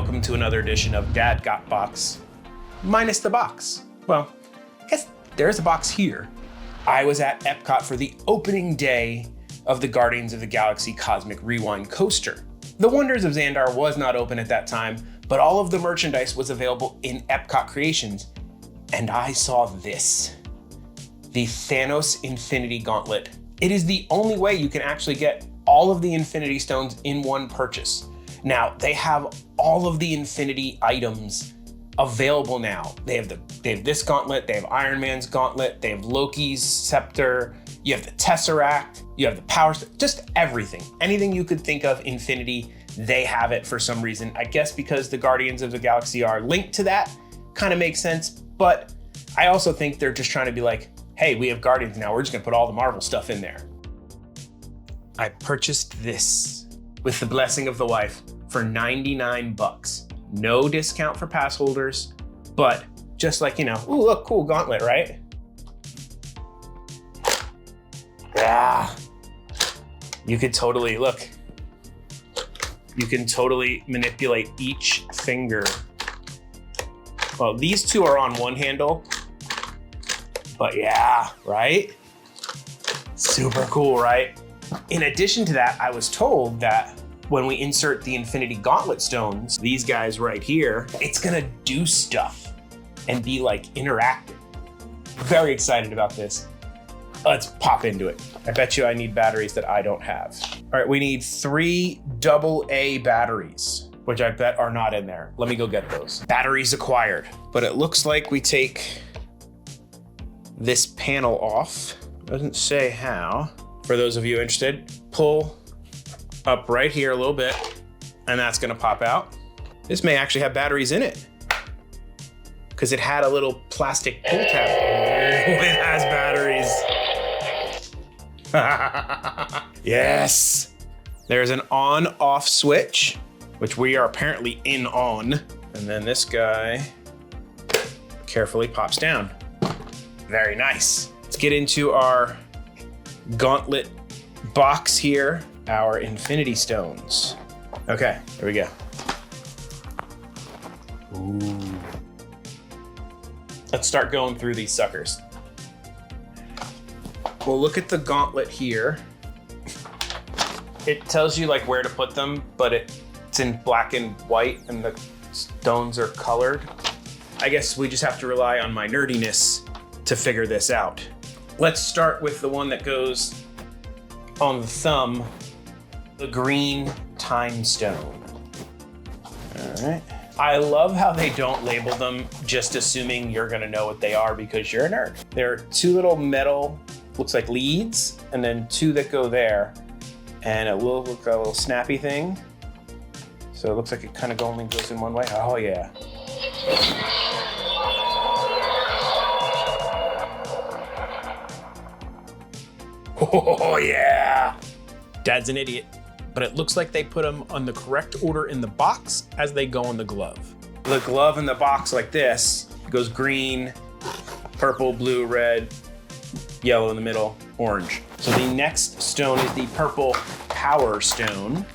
welcome to another edition of DadGotParks, minus the box. Well, I guess there's a box here. I was at Epcot for the opening day of the Guardians of the Galaxy Cosmic Rewind coaster. The Wonders of Xandar was not open at that time, but all of the merchandise was available in Epcot Creations, and I saw this. The Thanos Infinity Gauntlet. It is the only way you can actually get all of the Infinity Stones in one purchase. Now, they have all of the Infinity items available now. They have this gauntlet, they have Iron Man's gauntlet, they have Loki's scepter, you have the Tesseract, you have the Power Stone, just everything. Anything you could think of Infinity, they have it for some reason. I guess because the Guardians of the Galaxy are linked to that, kind of makes sense, but I also think they're just trying to be like, hey, we have Guardians now, we're just gonna put all the Marvel stuff in there. I purchased this with the blessing of the wife for 99 bucks. No discount for pass holders, but just like, you know, ooh, look, cool gauntlet, right? Yeah. You could totally, look. You can totally manipulate each finger. Well, these two are on one handle, but yeah, right? Super cool, right? In addition to that, I was told that when we insert the Infinity Gauntlet stones, these guys right here, it's gonna do stuff and be like interactive. Very excited about this. Let's pop into it. I bet you I need batteries that I don't have. All right, we need 3 AA batteries, which I bet are not in there. Let me go get those. Batteries acquired, but it looks like we take this panel off. Doesn't say how. For those of you interested, pull up right here a little bit, and that's gonna pop out. This may actually have batteries in it because it had a little plastic pull tab. Oh, it has batteries. Yes. There's an on-off switch, which we are apparently in on. And then this guy carefully pops down. Very nice. Let's get into our gauntlet box here. Our Infinity Stones. Okay, here we go. Ooh. Let's start going through these suckers. We'll look at the gauntlet here. It tells you like where to put them, but it's in black and white and the stones are colored. I guess we just have to rely on my nerdiness to figure this out. Let's start with the one that goes on the thumb, the green time stone. All right. I love how they don't label them, just assuming you're gonna know what they are because you're a nerd. There are 2 little metal, looks like leads, and then 2 that go there. And it will look like a little snappy thing. So it looks like it kind of only goes in one way. Oh yeah. Oh yeah. Dad's an idiot. But it looks like they put them on the correct order in the box as they go on the glove. The glove in the box like this goes green, purple, blue, red, yellow in the middle, orange. So the next stone is the purple Power Stone.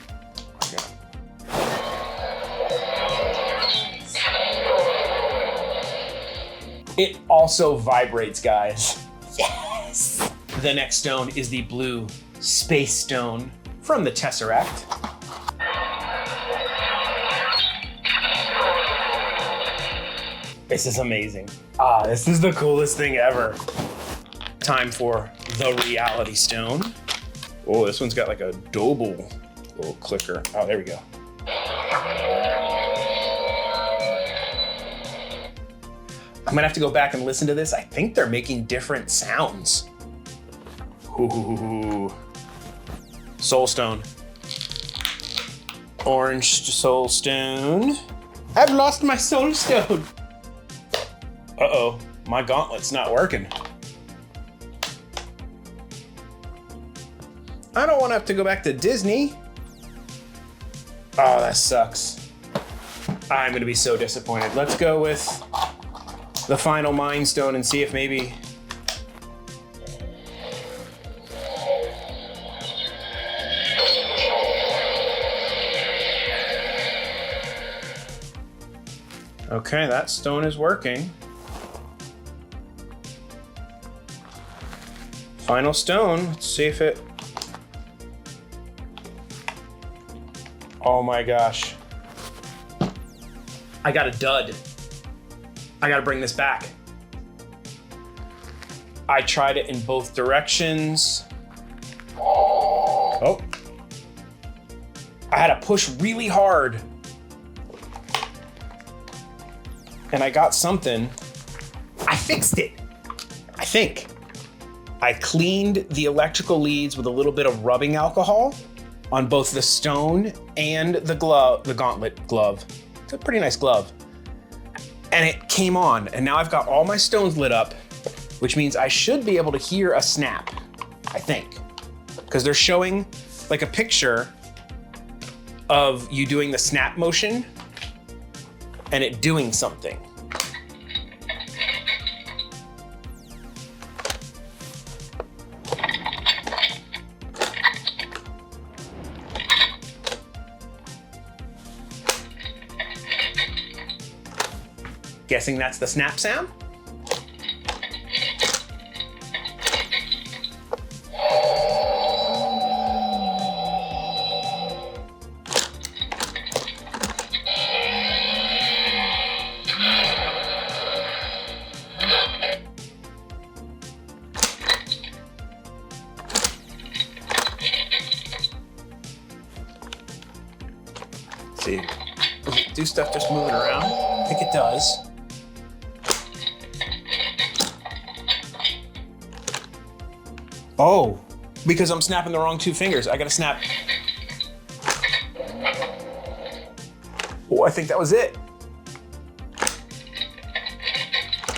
It also vibrates, guys. Yes! The next stone is the blue Space Stone from the Tesseract. This is amazing. This is the coolest thing ever. Time for the Reality Stone. Oh, this one's got like a double little clicker. Oh, there we go. I'm gonna have to go back and listen to this. I think they're making different sounds. Ooh. Soul Stone. Orange Soul Stone. I've lost my Soul Stone. Uh-oh, my gauntlet's not working. I don't want to have to go back to Disney. Oh, that sucks. I'm gonna be so disappointed. Let's go with the final Mind Stone and see if maybe Okay, that stone is working. Final stone, let's see if it... Oh my gosh. I got a dud. I gotta bring this back. I tried it in both directions. Oh. I had to push really hard. And I got something. I fixed it, I think. I cleaned the electrical leads with a little bit of rubbing alcohol on both the stone and the glove, the gauntlet glove. It's a pretty nice glove. And it came on, and now I've got all my stones lit up, which means I should be able to hear a snap, I think. Because they're showing like a picture of you doing the snap motion and it doing something. Guessing that's the snap sound? Let's see, does it do stuff just moving around? I think it does. Oh, because I'm snapping the wrong two fingers. I gotta snap. Oh, I think that was it.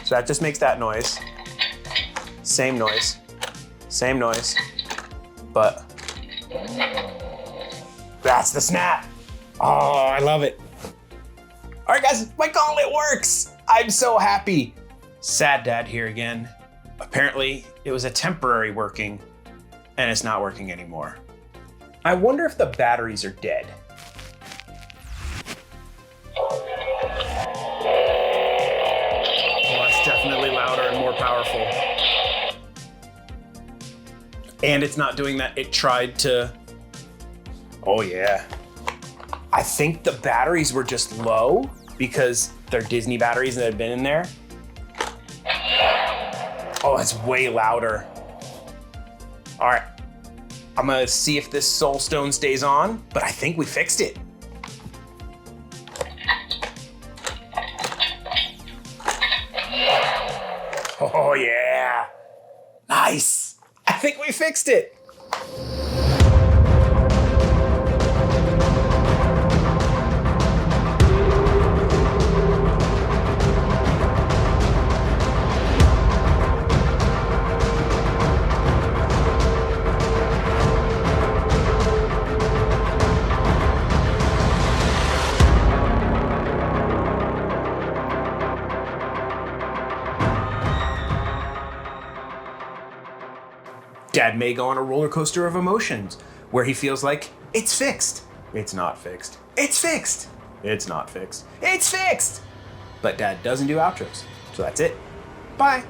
So that just makes that noise. Same noise, but that's the snap. Oh, I love it. All right, guys, my gauntlet works. I'm so happy. Sad Dad here again. Apparently, it was a temporary working, and it's not working anymore. I wonder if the batteries are dead. Oh, that's definitely louder and more powerful. And it's not doing that. It tried to... Oh, yeah. I think the batteries were just low because they're Disney batteries that had been in there. Oh, it's way louder. All right, I'm gonna see if this soul stone stays on, but I think we fixed it. Oh yeah, nice. I think we fixed it. Dad may go on a roller coaster of emotions where he feels like it's fixed. It's not fixed. It's fixed. It's not fixed. It's fixed. But Dad doesn't do outros. So that's it. Bye.